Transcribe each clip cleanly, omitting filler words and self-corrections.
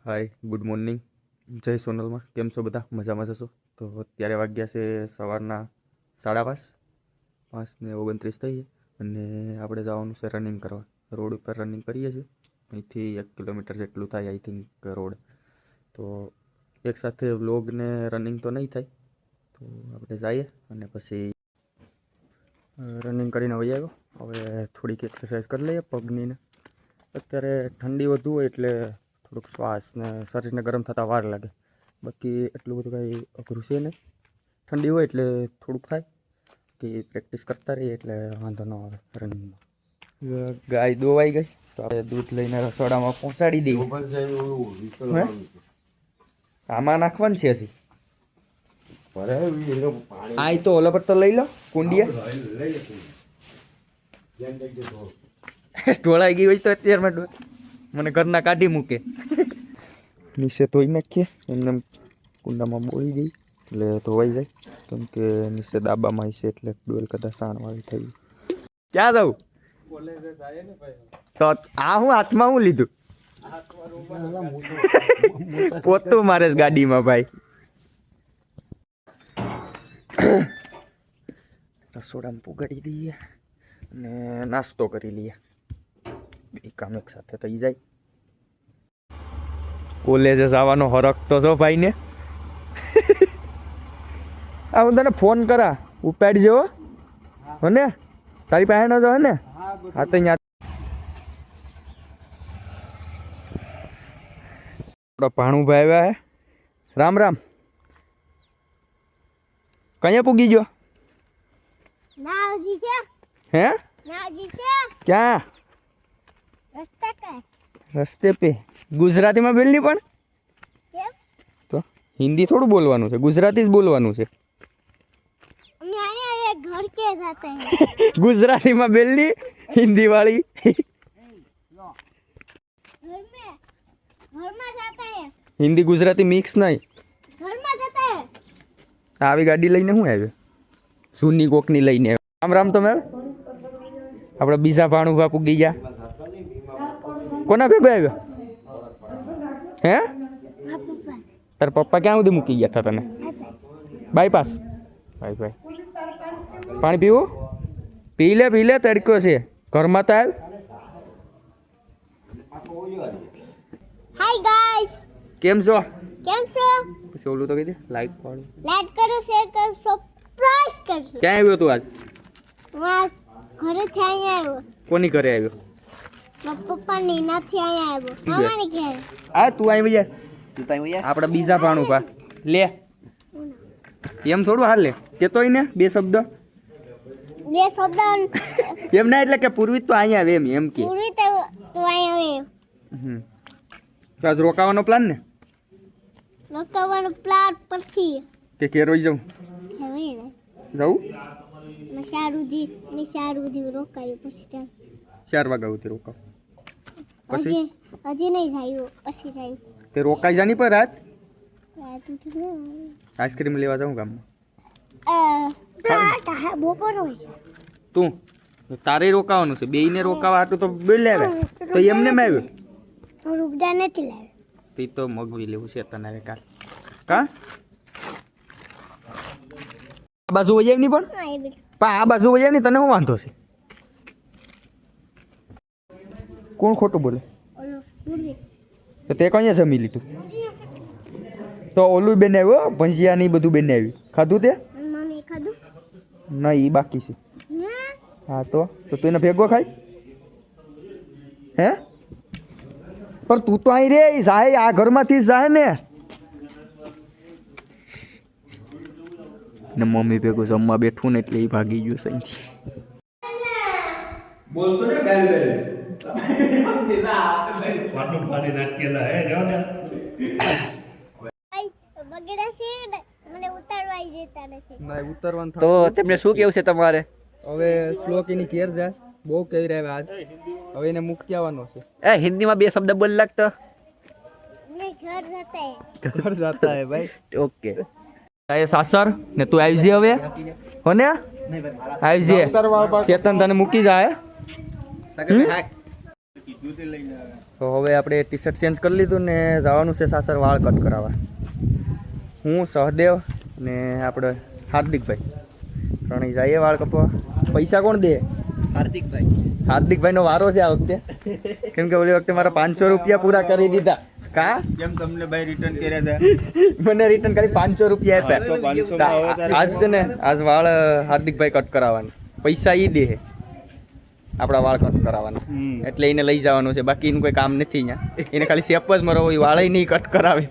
Hi good morning જય સોનલમાં કેમ છો બધા મજામાં જશો તો અત્યારે વાગ્યા છે સવારના 5:30 થઈ છે અને આપણે જવાનું છે રનિંગ કરવા રોડ ઉપર રનિંગ કરીએ છીએ અહીંથી 1 કિલોમીટર જેટલું થાય આઈ થિંક રોડ તો એકસાથે વ્લોગ ને રનિંગ તો નહીં થાય તો આપણે જઈએ અને પછી રનિંગ કરીને વહી આવ્યો હવે થોડીક એક્સરસાઇઝ કરી લઈએ પગની ને અત્યારે ઠંડી વધુ હોય એટલે થોડુંક શ્વાસ ને શરીરને ગરમ થતાં વાર લાગે બાકી એટલું બધું કાંઈ અઘરું છે નહીં ઠંડી હોય એટલે થોડુંક થાય કે પ્રેક્ટિસ કરતા રહીએ એટલે વાંધો ન આવે રનિંગમાં ગાય દોવાઈ ગઈ તો આપણે દૂધ લઈને રસોડામાં પહોંચાડી દઈએ આમાં નાખવાનું છે હજી આ તો ઓલા પર તો લઈ લો કુંડિયા ઢોળાઈ ગઈ હોય તો અત્યારમાં મને ઘરના કાઢી મૂકે નીચે ધોઈ નાખીએ એમને કુંડામાં બોળી દઈએ એટલે ધોવાઈ જાય કેમ કે નીચે દાબામાં છે એટલે ડોલ કદાચ સાણવાળી થઈ ક્યાં જવું તો આ હું હાથમાં હું લીધું પોતું મારે ગાડીમાં ભાઈ રસોડામાં પુગાડી દઈએ અને નાસ્તો કરી લઈએ બે કામ એક સાથે થઈ જાય કોલેજે જવાનો હરખ તો છો ભાઈને આ હું તને ફોન કરા ઉપાડજો હો ને તારી પાસે ન જો હે ને હા તો અહીંયા ભાણુભાઈ આવ્યા હે રામ રામ કયા પૂગી ગયો હે ક્યાં રસ્તે પે ગુજરાતીમાં બોલ નહીં પણ તો હિન્દી થોડું બોલવાનું છે ગુજરાતી જ બોલવાનું છે ગુજરાતીમાં બોલની હિન્દી વાળી હિન્દી ગુજરાતી મિક્સ નહીં આવી ગાડી લઈને હું આવ્યો જૂની કોકની લઈને રામ રામ તમે આપણે બીજા ભાણું બાપુ ગયા કોના ભેગો આવ્યો હે તારા પપ્પા ક્યાં સુધી મૂકી ગયા હતા તને બાયપાસ ભાઈ પાણી પીવું પી લે તડકો છે ઘરમાં તો આવ હાય ગાઈસ કેમ છો પછી ઓલું તો કહી દે લાઈક કરો શેર કરો સબસ્ક્રાઇબ કરો ક્યાં આવ્યો તું આજ બસ ઘરે થી આવ્યો કોની ઘરે આવ્યો પપ્પા ની નથી આવ્યો મામાની ઘરે આ તું આવી જા આપણે બીજા ભાણું પા લે એમ થોડું હાલ લે કેતોય ને બે શબ્દ એમ ના એટલે કે પૂર્વી તો અહીંયા આવે એમ કે પૂર્વી તો અહીંયા આવે આજ રોકાવાનો પ્લાન ને રોકાવાનો પ્લાન પછી કે કેરોઈ જાઉં જાઉં મેં શારુજી રોકાયું પછી 4 વાગ્યા સુધી રોકાવ પછી હજી નહીં થયું પછી થયું તે રોકાઈ જાની પર રાત આઈસ્ક્રીમ લેવા જાઉં ગામમાં બપોર હોય છે તું તારે રોકાવાનું છે બેયને રોકાવા હાટું તો બોલ આવે તો એમને મેં આવ્યો રૂપદા નથી લાવ્યો તે તો મગવી લેવું છે તને હવે કા આ બાજુ વજાવ નહીં પણ આ બાજુ વજાવ નહીં તને શું વાંધો છે કોણ ખોટું બોલે તો તે કઈ જમી લીધું તો ઓલું બેન આવ્યો ભંજિયા ને બધું બેન આવ્યું ખાધું તે મમ્મી ખાધું ના એ બાકી છે હા તો તું એને ભેગો ખાય હે પણ તું તો અહીં રે જાય આ ઘરમાંથી જાય ને મમ્મી ભેગું જમવા બેઠું ને એટલે એ ભાગી ગયું સહીથી બોલતો ને ગાલ પાટું પાડી નાખેલા હે જો ને બગડા છે મને ઉતારવા દેતા નથી ના ઉતરવાનું તો તેમને શું કેવું છે તમારે હવે શ્લોકીની ઘેર જાસ બહુ કહી રહ્યા આજ હવે એને મૂકી આવવાનો છે એ હિન્દીમાં 2 શબ્દ બોલ લાગતો મેં ઘર ઘર જાતા હે ભાઈ ઓકે તાય સાસર ને તું આવી જે હવે હો ને આવી જે ચેતન તને મૂકી જાય તો હવે આપણે ટી શર્ટ ચેન્જ કરી લીધું ને જવાનું છે સાસર વાળ કટ કરાવવા. હું સહદેવ ને આપણે હાર્દિકભાઈ ત્રણેય જઈએ વાળ કપવા. પૈસા કોણ દે? હાર્દિકભાઈનો વારો છે આ વખતે, કેમ કે ઓલી વખતે મારા 500 રૂપિયા પૂરા કરી દીધા. કા કેમ તમને ભાઈ રિટર્ન કર્યા હતા? મને રિટર્ન ખાલી 500 રૂપિયા આપ્યા. આજ છે ને આજ વાળ હાર્દિકભાઈ કટ કરાવવાના, પૈસા ઈ દે આપણા વાળ કટ કરાવવાના, એટલે એને લઈ જવાનું છે. બાકી એનું કોઈ કામ નથી અહીંયા, એને ખાલી શેપ જ મરવો હોય, વાળ નહીં કટ કરાવે.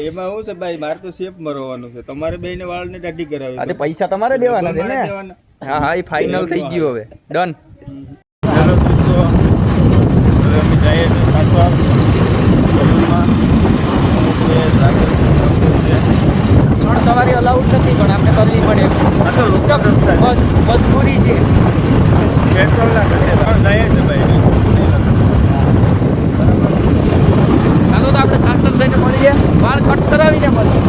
એમાં શું છે ભાઈ, મારે તો શેપ મરવાનું છે, તમારે બેયને વાળને દાઢી કરાવી. આજે પૈસા તમારે દેવાના છે ને? હા હા, એ ફાઇનલ થઈ ગયું, હવે ડન. હેલો મિત્રો, હવે અમે જઈએ છીએ પાછા હોટલમાં. ત્રણ સવારી અલાઉડ નથી, પણ આપણે કરવી પડે. મજબૂરી છે. પેટ્રોલના ખર્ચે 3 જાય છે ભાઈ. ચાલો તો આપણે સાસર થઈને મળીએ, વાળ કટ કરાવીને મળીએ.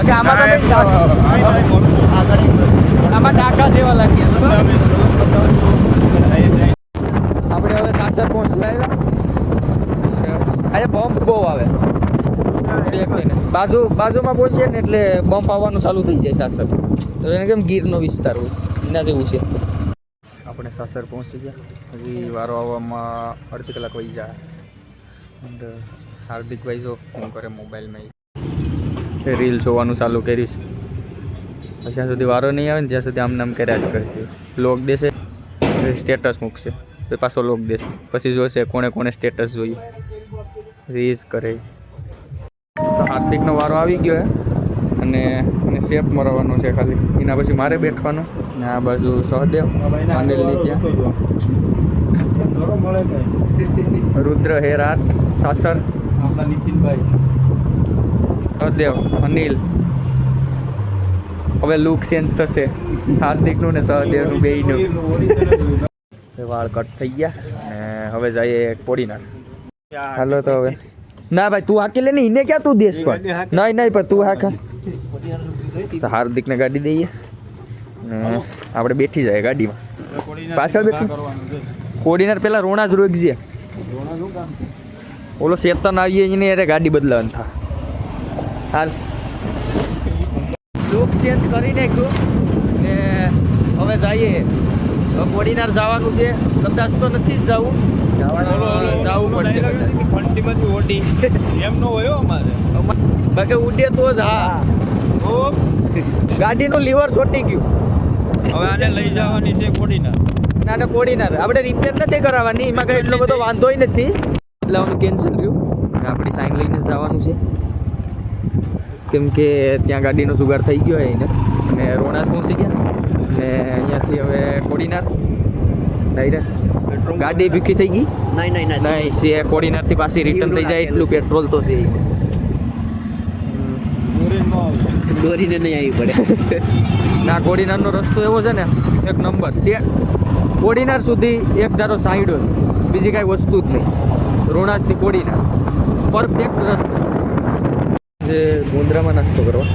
કે આમાં તો કંઈ આમાં ડાકા જેવા લાગીએ. આપણે હવે સાસર પહોંચવા આવ્યા. આજે બમ્પ બહુ આવે બાજુમાં પહોંચીએ ને એટલે બમ્પ આવવાનું ચાલુ થઈ જાય સાસર. તો એને કેમ ગીરનો વિસ્તાર હોય એના જેવું છે. આપણે સાસર પહોંચી ગયા, હજી વારો આવવામાં અડધી કલાક વહી જાય. અને હાર્દિકભાઈ જો ફોન કરે મોબાઈલમાં, રીલ જોવાનું ચાલુ કરીશ. જ્યાં સુધી વારો નહીં આવે ને ત્યાં સુધી આમ નામ કર્યા જ કરશે. લોક દેશે, સ્ટેટસ મૂકશે, પછી પાછો લોક દેશે, પછી જોશે કોણે કોણે સ્ટેટસ જોયું, રીલ્સ કરે. તો હાર્દિકનો વારો આવી ગયો હે અને એને શેપ મરવાનો છે ખાલી, એના પછી મારે બેઠવાનું. ને આ બાજુ સહદેવ અનિલની ત્યાં રુદ્ર હેર આર્ટ સાસર, નીતિનભાઈ સહદેવ અનિલ. હવે લુક ચેન્જ થશે હાર્દિકનું ને સહદેવનું બેયનું. વાળ કટ થઈ ગયા ને હવે જઈએ પોડીનાર. હાલો તો હવે ના ભાઈ તું હાકે લે ને, એને ક્યાં તું દેશ પર? નહીં નહીં પણ તું હાક. તો હાર્દિકને ગાડી દઈએ ને આપણે બેઠી જાય ગાડીમાં. પાછળ બેઠું કોડીનાર પેલા રોણા જ રોકજે. ઓલો શેતન આવીએ એને અરે ગાડી બદલાવાનું થા. હાલ લુક ચેન્જ કરી નાખ્યું ને હવે જઈએ. હવે કોડીનાર જવાનું છે, કદાચ તો નથી જ જવું, જવું પડશે કદાચ. ફંટીમાંથી ઓડી એમ નો હોય અમારે, બાકી ઉડે તો જ. હા, ગાડીનું લીવર છોટી ગયું. હવે આને લઈ જવાની છે કોડીનાર. ના કોડીનાર આપણે રિપેર નથી કરાવવાની, એમાં કઈ એટલો બધો વાંધોય નથી. એટલે આનું કેન્સલ રહ્યું ને આપણી સાઈન લઈને જ જવાનું છે, કેમ કે ત્યાં ગાડીનો સુગાર થઈ ગયો એને. અને રોણાસ પહોંચી ગયા ને અહીંયાથી હવે કોડીનાર ડાયરેક્ટ. ગાડી ભીખી થઈ ગઈ? નહીં છે, કોડીનારથી પાછી રિટર્ન થઈ જાય એટલું પેટ્રોલ તો છે. દોરીને નહીં આવી પડે. ના, કોડીનારનો રસ્તો એવો છે ને એક નંબર છે. કોડીનાર સુધી એક ધારો સાઈડ હોય, બીજી કાંઈ વસ્તુ જ નહીં. રોણાસથી કોડીનાર પરફેક્ટ રસ્તો જે ગોંદરામાં નાસ્તો કરવા.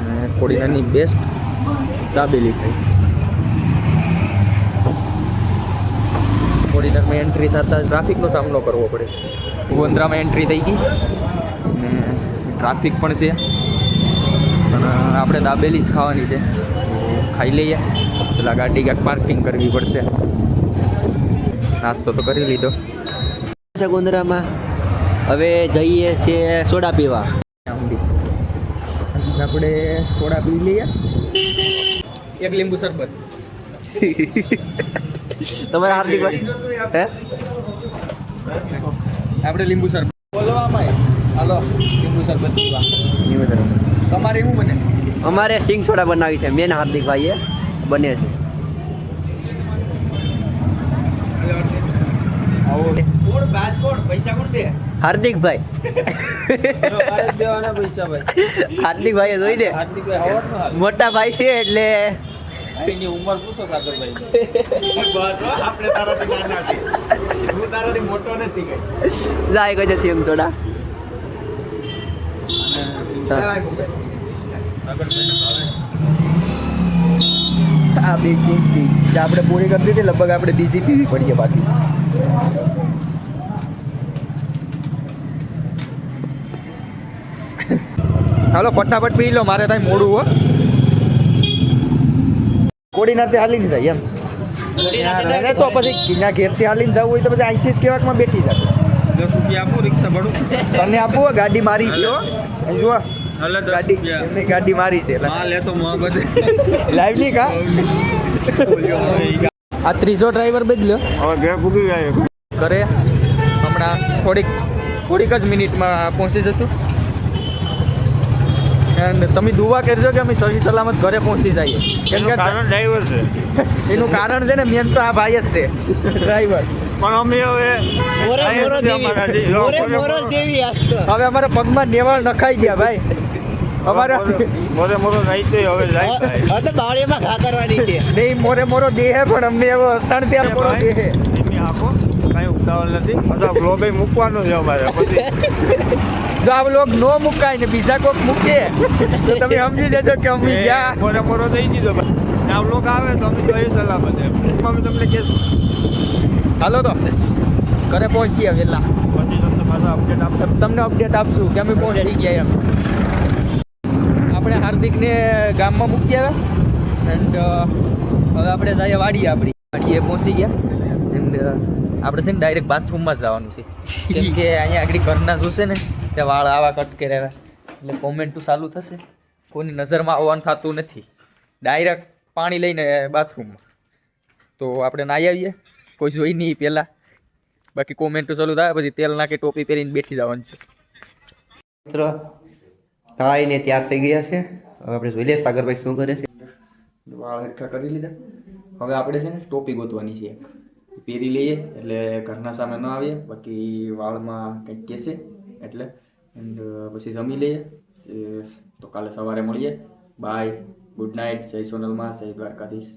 અને કોડીનારની બેસ્ટ દાબેલી થઈ. કોડીનારમાં એન્ટ્રી થતાં ટ્રાફિકનો સામનો કરવો પડે. ગોંદરામાં એન્ટ્રી થઈ ગઈ ને ટ્રાફિક પણ છે, પણ આપણે દાબેલી જ ખાવાની છે. ખાઈ લઈએ, પેલા ગાડી ક્યાંક પાર્કિંગ કરવી પડશે. નાસ્તો તો કરી લીધો ગોંદરામાં. હવે જઈએ છીએ સોડા પીવા. આપણે સોડા પી લઈએ, એક લીંબુ શરબત. તમારે હાર્દિકભાઈ હે આપણે લીંબુ શરબત બોલવામાં. હાલો લીંબુ શરબત પીવા. તમારે શું બને? અમારે સિંગ સોડા બનાવી છે, મેન હાર્દિકભાઈએ બને છે. પૈસા કોણ દે? હાર્દિકભાઈ. દેવાના પૈસા ભાઈ. હાર્દિકભાઈએ જોઈ દે, હાર્દિકભાઈ હવરનો હાલ. મોટા ભાઈ છે એટલે એની ઉંમર પૂછો સાગરભાઈ. આપણે તારાથી નાના છે, હું તારાથી મોટો નથી કઈ. જાય ગયો છે સિંગ સોડા. આ બે સિંગ પી આપણે પૂરી કરી દીધી, લગભગ આપણે બીજી પીવી પડીએ પાછી. હાલો ફટાફટ પી લો, મારે ત્યાં મોડું હો. કોડીનારથી હાલીને જાય એમ એને તો પછી ત્યાં ઘેરથી હાલીને જવું હોય તો પછી અહીંથી જ કેવાકમાં બેઠી જાય. 10 રૂપિયા આપો રિક્ષા ભાડું. તને આપવું હોય? ગાડી મારી છે હો. અહીં જુઓ હાલે 10 ગાડી, રૂપિયા. એમની ગાડી મારી છે એટલે હા લેતો માં બધે. લાઈવ નહીં કા આ ત્રીજો ડ્રાઈવર બદલ્યો. હવે ઘરે પૂગી જાય. ઘરે હમણાં થોડીક જ મિનિટમાં પહોંચી જશું. અને તમે દુઆ કરજો કે અમે સહી સલામત ઘરે પહોંચી જઈએ. કેમ કે ડ્રાઈવર છે એનું કારણ છે ને મેન તો આ ભાઈ જ છે ડ્રાઈવર. પણ અમે હવે હવે અમારા પગમાં નેવાળ નખાઈ ગયા ભાઈ. અમારે મોરે નાઈતે હવે જાય નહીં મોરે દેહ પણ અમને એવો અતાણ ત્યાં મોરો દેહ. આપો કઈ ઉતાવળ નથી. બધા બ્લોગ મૂકવાનો છે અમારે. પછી જો આ લોક નો મુકાય ને બીજા કોક મૂકે તો તમે સમજી જજો કે અમે ગયા. મોરો થઈ દીધો ભાઈ. આ બ્લોગ આવે તો અમે જોઈએ સલામત એમ. અમે તમને કહેશું. હાલો તો ઘરે પહોંચીએ વહેલા. પછી તમને પાછા અપડેટ આપો. તમને અપડેટ આપશું કે અમે પહોંચી ગયા એમ. આપણે હાર્દિકને ગામમાં મૂકી આવ્યા એન્ડ હવે આપણે જઈએ વાડીએ પહોંચી ગયા. એન્ડ આપણે છે ને ડાયરેક્ટ બાથરૂમમાં જ જવાનું છે. કેમ કે અહીંયા આગળ ઘરના જોશે ને કે વાળ આવા કટ કર્યા એટલે કોમેન્ટું ચાલુ થશે. કોઈની નજરમાં આવવાનું થતું નથી. ડાયરેક્ટ પાણી લઈને બાથરૂમમાં. તો આપણે નાહી આવીએ, કોઈ જોઈ નહીં પહેલાં. બાકી કોમેન્ટો ચાલુ થાય પછી તેલ નાખી ટોપી પહેરીને બેઠી જવાનું છે. મિત્રો ખાઈને તૈયાર થઈ ગયા છે. હવે આપણે જોઈ લઈએ સાગરભાઈ શું કરે છે. વાળ હરખા કરી લીધા. હવે આપણે છે ને ટોપી ગોતવાની છે. પહેરી લઈએ એટલે ઘરના સામે ન આવીએ. બાકી વાળમાં કંઈક કહેશે એટલે એન્ડ પછી જમી લઈએ. તો કાલે સવારે મળીએ. બાય, ગુડ નાઇટ, જય સોનલમાં, જય દ્વારકાધીશ.